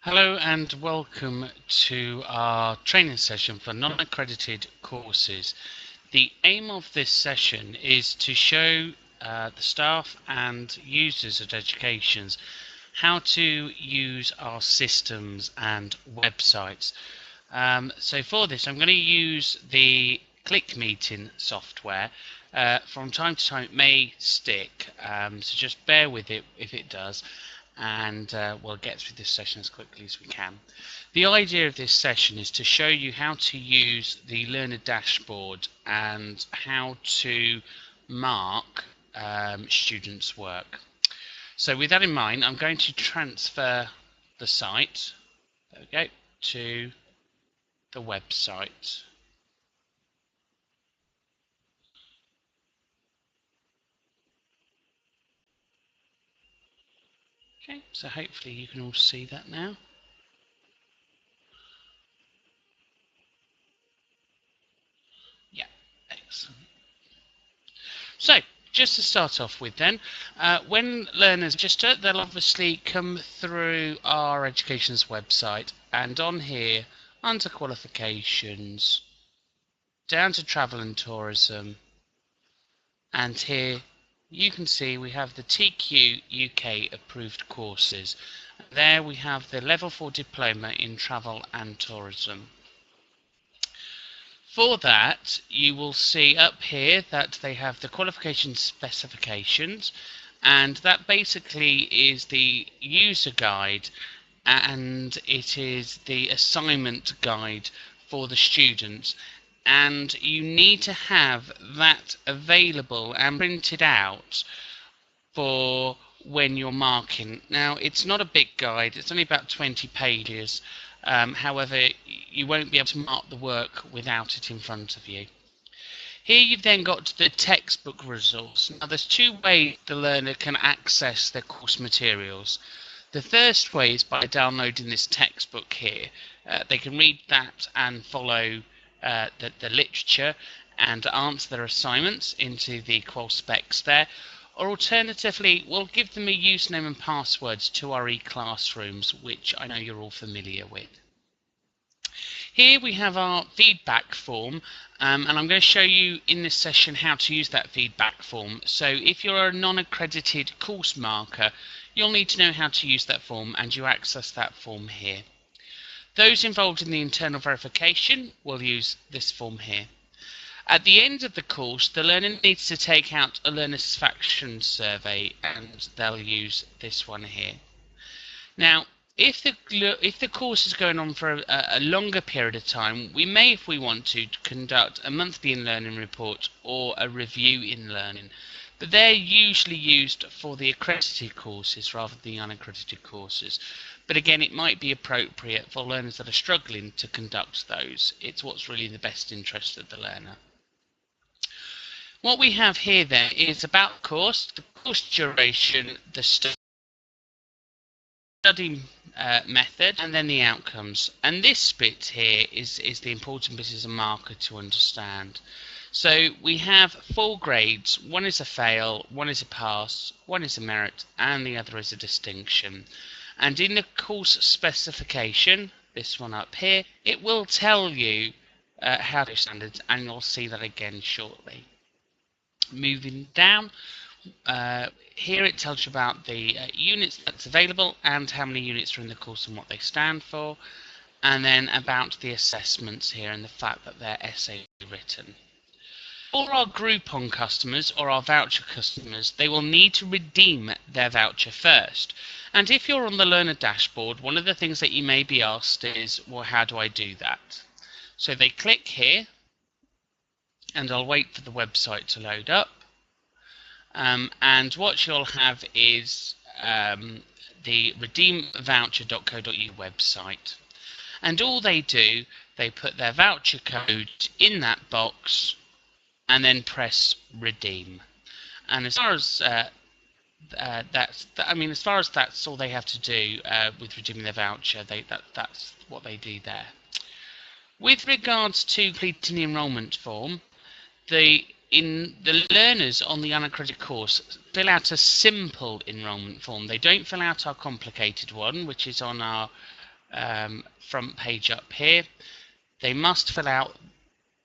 Hello and welcome to our training session for non-accredited courses. The aim of this session is to show the staff and users of educations how to use our systems and websites. So for this I'm going to use the Click Meeting software. From time to time it may stick, so just bear with it if it does, and we'll get through this session as quickly as we can. The idea of this session is to show you how to use the learner dashboard and how to mark students' work. So with that in mind, I'm going to transfer the site, there we go, to the website. Okay, so hopefully you can all see that now. Yeah, excellent. So, just to start off with then, when learners register, they'll obviously come through our education's website, and on here, under qualifications, down to travel and tourism, and here you can see we have the TQ UK approved courses. There we have the level 4 diploma in travel and tourism. For that, you will see up here that they have the qualification specifications, and that basically is the user guide, and it is the assignment guide for the students, and you need to have that available and printed out for when you're marking. Now, it's not a big guide, it's only about 20 pages. However, you won't be able to mark the work without it in front of you. Here you've then got the textbook resource. Now there's two ways the learner can access their course materials. The first way is by downloading this textbook here. They can read that and follow the literature and answer their assignments into the qual specs there. Or alternatively, we'll give them a username and passwords to our e-classrooms, which I know you're all familiar with. Here we have our feedback form, and I'm going to show you in this session how to use that feedback form. So if you're a non-accredited course marker, you'll need to know how to use that form, and you access that form here. Those involved in the internal verification will use this form here. At the end of the course, the learner needs to take out a learner satisfaction survey, and they'll use this one here. Now, if the course is going on for a longer period of time, we may, if we want to, conduct a monthly in-learning report or a review in learning. But they're usually used for the accredited courses rather than the unaccredited courses. But again, it might be appropriate for learners that are struggling to conduct those. It's what's really in the best interest of the learner. What we have here then is about the course duration, the study method, and then the outcomes. And this bit here is the important bit as a marker to understand. So we have 4 grades. One is a fail, one is a pass, one is a merit, and the other is a distinction. And in the course specification, this one up here, it will tell you how to standards, and you'll see that again shortly. Moving down, here it tells you about the units that's available and how many units are in the course and what they stand for, and then about the assessments here and the fact that they're essay written. For our Groupon customers or our voucher customers, they will need to redeem their voucher first. And if you're on the learner dashboard, one of the things that you may be asked is, well, how do I do that? So they click here, and I'll wait for the website to load up. And what you'll have is the redeemvoucher.co.uk website. And all they do, they put their voucher code in that box and then press redeem. And as far as as far as that's all they have to do with redeeming their voucher, that's what they do there. With regards to completing the enrolment form, the learners on the unaccredited course fill out a simple enrolment form. They don't fill out our complicated one, which is on our front page up here, they must fill out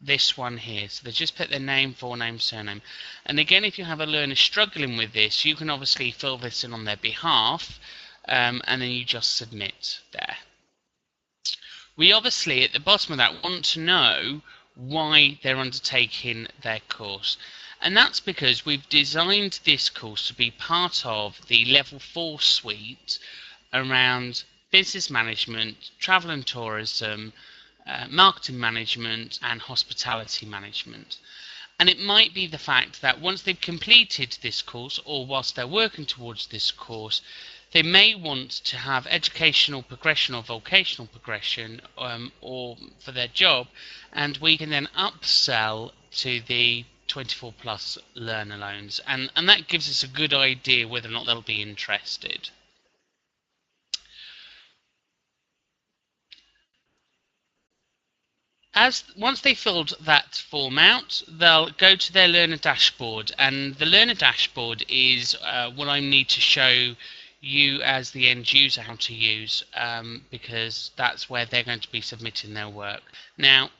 this one here. So they just put their name, forename, surname. And again, if you have a learner struggling with this, you can obviously fill this in on their behalf, and then you just submit there. We obviously, at the bottom of that, want to know why they're undertaking their course. And that's because we've designed this course to be part of the Level 4 suite around business management, travel and tourism, marketing management and hospitality management. And it might be the fact that once they've completed this course, or whilst they're working towards this course, they may want to have educational progression or vocational progression or for their job, and we can then upsell to the 24 plus learner loans, and that gives us a good idea whether or not they'll be interested. Once they filled that form out, they'll go to their learner dashboard, and the learner dashboard is what I need to show you as the end user how to use, because that's where they're going to be submitting their work. Now,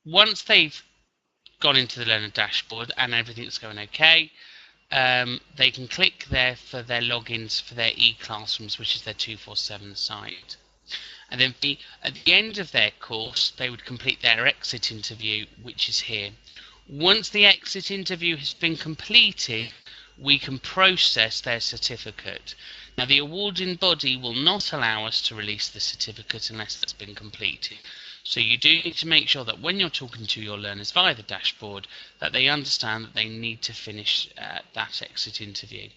once they've gone into the learner dashboard and everything's going okay, they can click there for their logins for their e-classrooms, which is their 247 site. And then at the end of their course, they would complete their exit interview, which is here. Once the exit interview has been completed, we can process their certificate. Now, the awarding body will not allow us to release the certificate unless that's been completed. So you do need to make sure that when you're talking to your learners via the dashboard, that they understand that they need to finish that exit interview.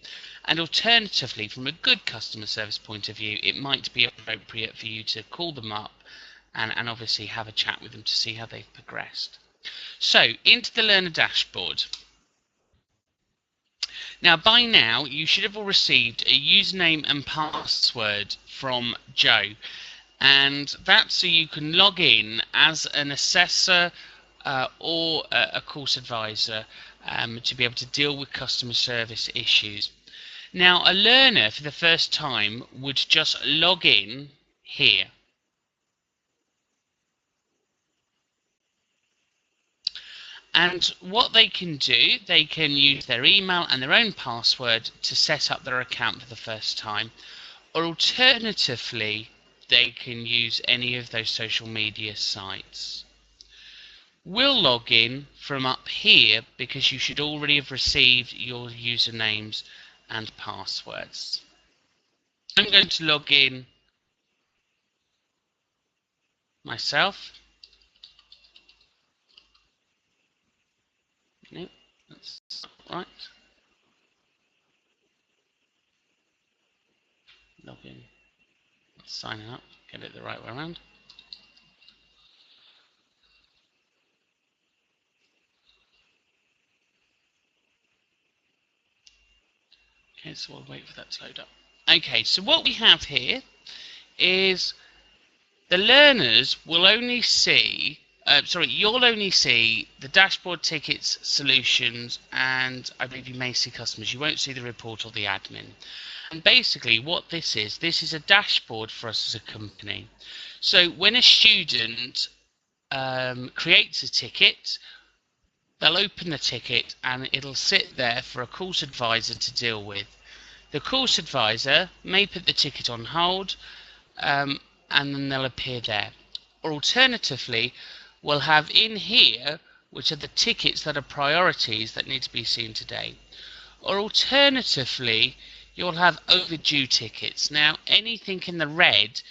And alternatively, from a good customer service point of view, it might be appropriate for you to call them up and obviously have a chat with them to see how they've progressed. So, into the learner dashboard. Now, by now, you should have all received a username and password from Joe. And that's so you can log in as an assessor or a course advisor to be able to deal with customer service issues. Now, a learner for the first time would just log in here. And what they can do, they can use their email and their own password to set up their account for the first time, or alternatively, they can use any of those social media sites. We'll log in from up here because you should already have received your usernames and passwords. I'm going to log in myself. No, that's not right. Log in. Signing up, get it the right way around. Okay, so we'll wait for that to load up. Okay, so what we have here is the learners will only see, you'll only see the dashboard, tickets, solutions, and I believe you may see customers. You won't see the report or the admin. And basically what this is a dashboard for us as a company. So when a student creates a ticket, they'll open the ticket and it'll sit there for a course advisor to deal with. The course advisor may put the ticket on hold and then they'll appear there. Or alternatively, we'll have in here which are the tickets that are priorities that need to be seen today. Or alternatively, you'll have overdue tickets. Now, anything in the red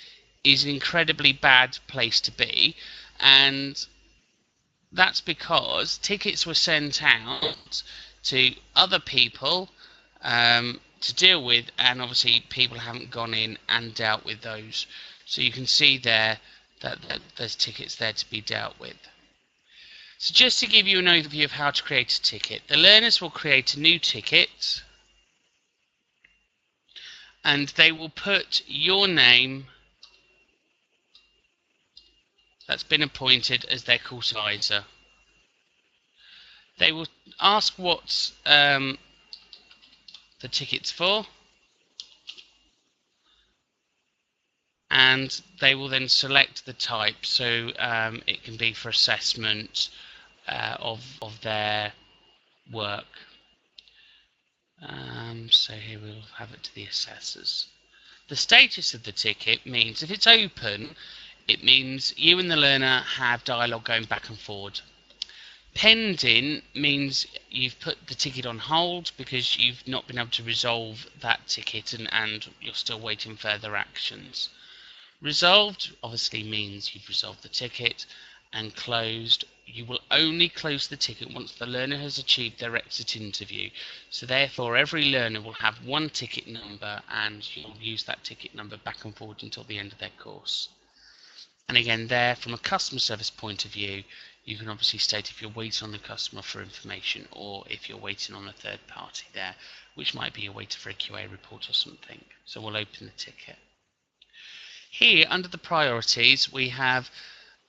is an incredibly bad place to be, and that's because tickets were sent out to other people to deal with, and obviously people haven't gone in and dealt with those. So you can see there that there's tickets there to be dealt with. So just to give you an overview of how to create a ticket, the learners will create a new ticket and they will put your name that's been appointed as their course advisor. They will ask what the ticket's for. and they will then select the type. So it can be for assessment of their work. So here we'll have it to the assessors. The status of the ticket means if it's open, it means you and the learner have dialogue going back and forward. Pending means you've put the ticket on hold because you've not been able to resolve that ticket and you're still waiting further actions. Resolved obviously means you've resolved the ticket, and closed, you will only close the ticket once the learner has achieved their exit interview. So therefore every learner will have one ticket number and you'll use that ticket number back and forward until the end of their course. And again there, from a customer service point of view, you can obviously state if you're waiting on the customer for information or if you're waiting on a third party there, which might be a waiting for a QA report or something. So we'll open the ticket. Here under the priorities we have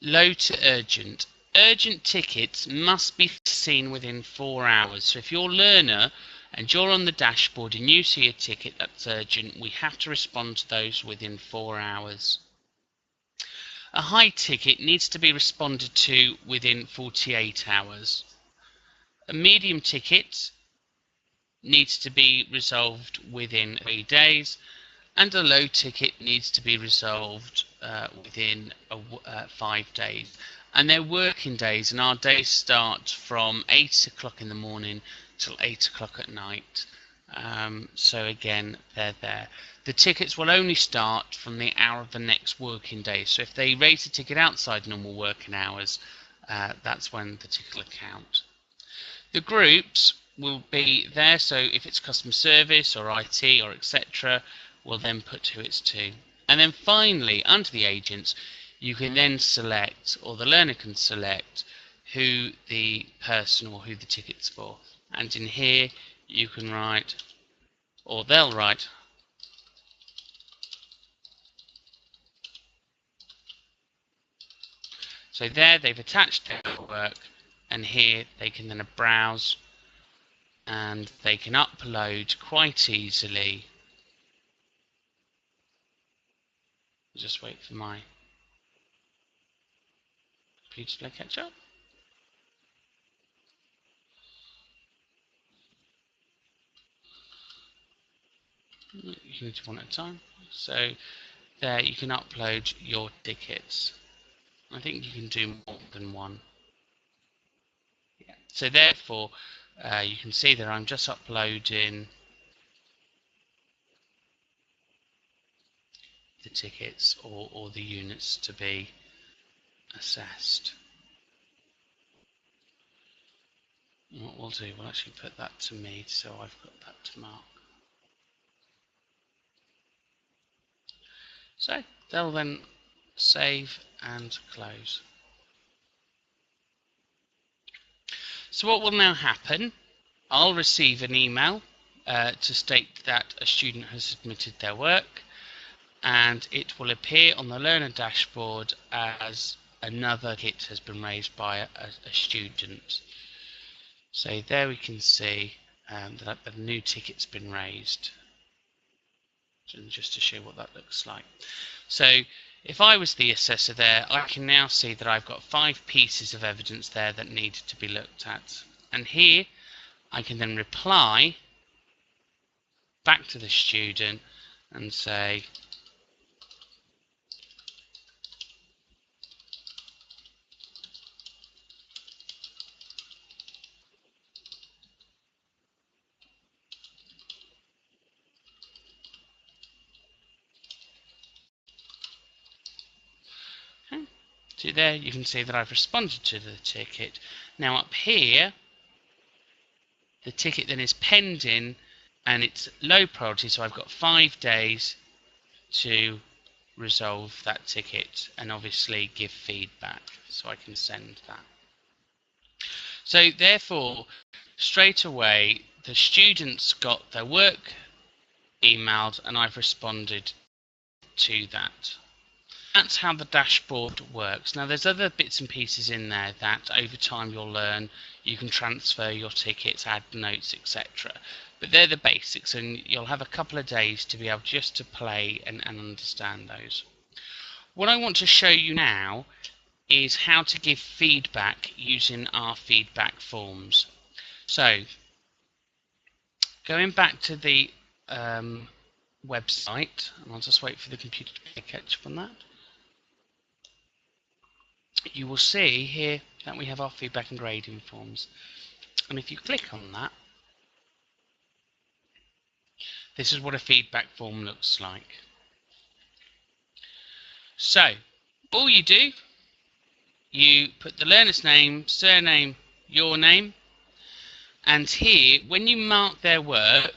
low to urgent. Urgent tickets must be seen within 4 hours. So if you're a learner and you're on the dashboard and you see a ticket that's urgent, we have to respond to those within 4 hours. A high ticket needs to be responded to within 48 hours. A medium ticket needs to be resolved within 3 days, and a low ticket needs to be resolved within 5 days. And they're working days, and our days start from 8 o'clock in the morning till 8 o'clock at night. So again, they're there. The tickets will only start from the hour of the next working day. So if they raise a ticket outside normal working hours, that's when the ticket will count. The groups will be there, so if it's customer service or IT or etc., we'll then put who it's to. And then finally, under the agents, you can then select, or the learner can select, who the person or who the ticket's for. And in here, you can write, or they'll write, so there they've attached their work, and here they can then browse and they can upload quite easily. Just wait for my computer to catch up. You can do one at a time. So there you can upload your tickets. I think you can do more than one. Yeah. So therefore, you can see that I'm just uploading the tickets or the units to be assessed. And what we'll do, we'll actually put that to me, so I've got that to mark. So they'll then save and close. So what will now happen, I'll receive an email to state that a student has submitted their work, and it will appear on the learner dashboard as another ticket has been raised by a student. So there we can see that the new ticket's been raised, just to show what that looks like. So if I was the assessor there, I can now see that I've got 5 pieces of evidence there that need to be looked at. And here I can then reply back to the student and say, okay. So there you can see that I've responded to the ticket. Now up here, the ticket then is pending and it's low priority, so I've got 5 days to resolve that ticket and obviously give feedback, so I can send that. So therefore, straight away, the students got their work emailed and I've responded to that. That's how the dashboard works. Now there's other bits and pieces in there that over time you'll learn. You can transfer your tickets, add notes, etc. But they're the basics, and you'll have a couple of days to be able just to play and understand those. what I want to show you now is how to give feedback using our feedback forms. So, going back to the website, and I'll just wait for the computer to catch up on that. You will see here that we have our feedback and grading forms. And if you click on that, this is what a feedback form looks like. So, all you do, you put the learner's name, surname, your name, and here, when you mark their work,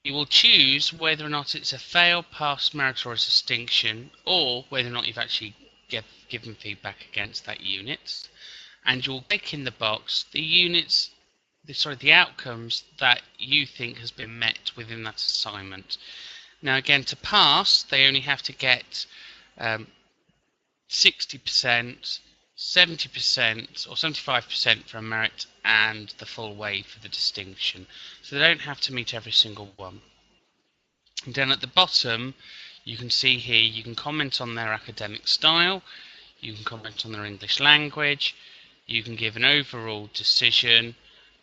you will choose whether or not it's a fail, pass, meritorious distinction, or whether or not you've actually given feedback against that unit. And you'll click in the box the outcomes that you think has been met within that assignment. Now again, to pass, they only have to get 60%, 70% or 75% for a merit and the full way for the distinction. So they don't have to meet every single one. And then at the bottom, you can see here, you can comment on their academic style, you can comment on their English language, you can give an overall decision,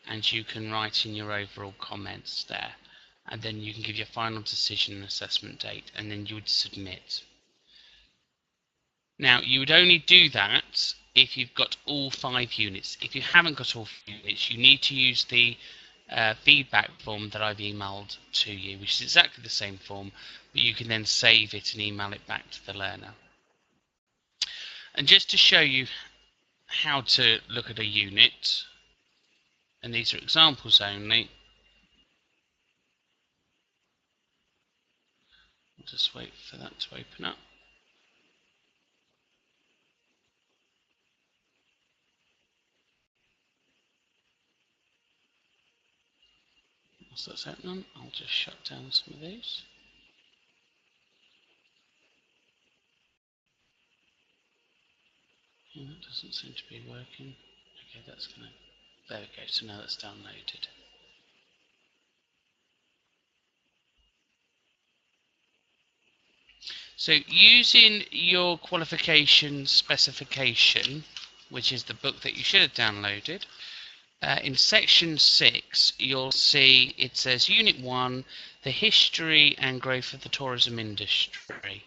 and you can write in your overall comments there. And then you can give your final decision and assessment date, and then you would submit. Now, you would only do that if you've got all 5 units. If you haven't got all 5 units, you need to use the feedback form that I've emailed to you, which is exactly the same form, but you can then save it and email it back to the learner. And just to show you how to look at a unit, and these are examples only, I'll just wait for that to open up. Whilst that's happening, I'll just shut down some of these. And that doesn't seem to be working. Okay, that's gonna. There we go. So now that's downloaded. So using your qualification specification, which is the book that you should have downloaded, in section 6 you'll see it says Unit 1, the history and growth of the tourism industry.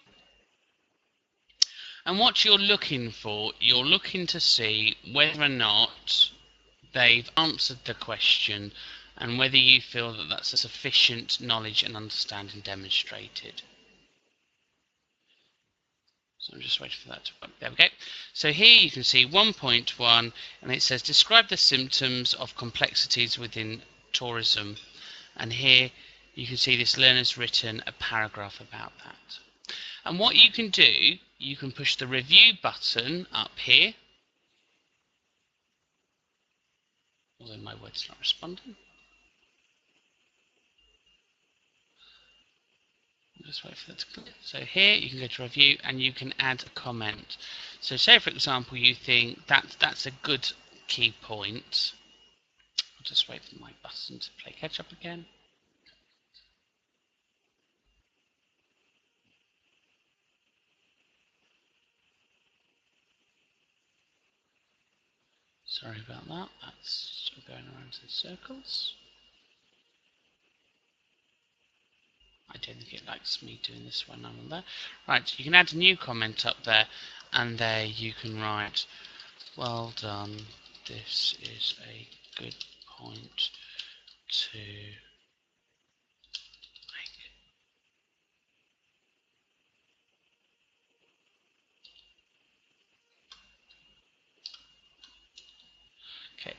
And what you're looking for, you're looking to see whether or not they've answered the question and whether you feel that that's a sufficient knowledge and understanding demonstrated. So I'm just waiting for that to work. There we go. So here you can see 1.1 and it says describe the symptoms of complexities within tourism. And here you can see this learner's written a paragraph about that. And what you can do, you can push the review button up here. Although my word's not responding. Just wait for that to click. So here you can go to review and you can add a comment. So say for example you think that's a good key point. I'll just wait for my button to play catch up again. Sorry about that, that's still going around in circles. I don't think it likes me doing this when I'm on there. Right, you can add a new comment up there, and there you can write, well done, this is a good point to make. Okay,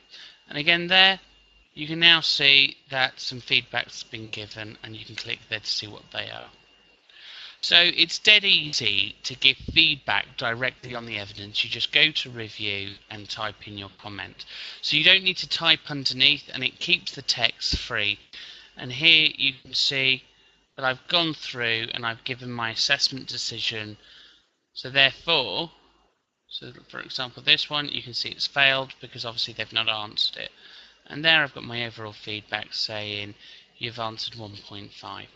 and again there, you can now see that some feedback's been given, and you can click there to see what they are. So it's dead easy to give feedback directly on the evidence. You just go to review and type in your comment. So you don't need to type underneath, and it keeps the text free. And here you can see that I've gone through and I've given my assessment decision. So therefore, for example this one, you can see it's failed because obviously they've not answered it. And there I've got my overall feedback saying you've answered 1.5.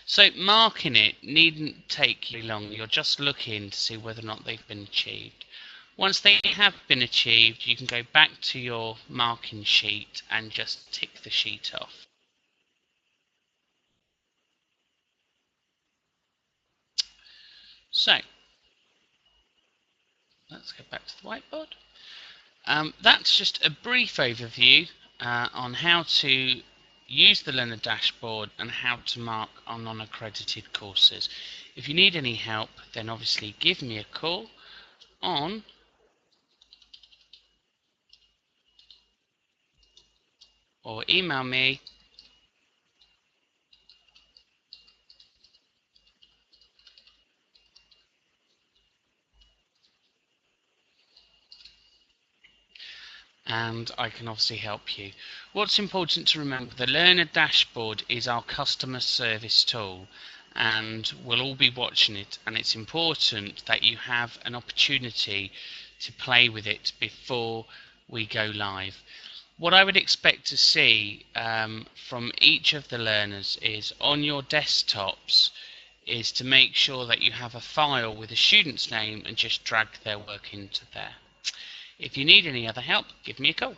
So marking it needn't take you long. You're just looking to see whether or not they've been achieved. Once they have been achieved, you can go back to your marking sheet and just tick the sheet off. So let's go back to the whiteboard. That's just a brief overview on how to use the Learner Dashboard and how to mark our non-accredited courses. If you need any help, then obviously give me a call on or email me and I can obviously help you. What's important to remember, the Learner Dashboard is our customer service tool and we'll all be watching it, and it's important that you have an opportunity to play with it before we go live. What I would expect to see from each of the learners is on your desktops is to make sure that you have a file with a student's name and just drag their work into there. If you need any other help, give me a call.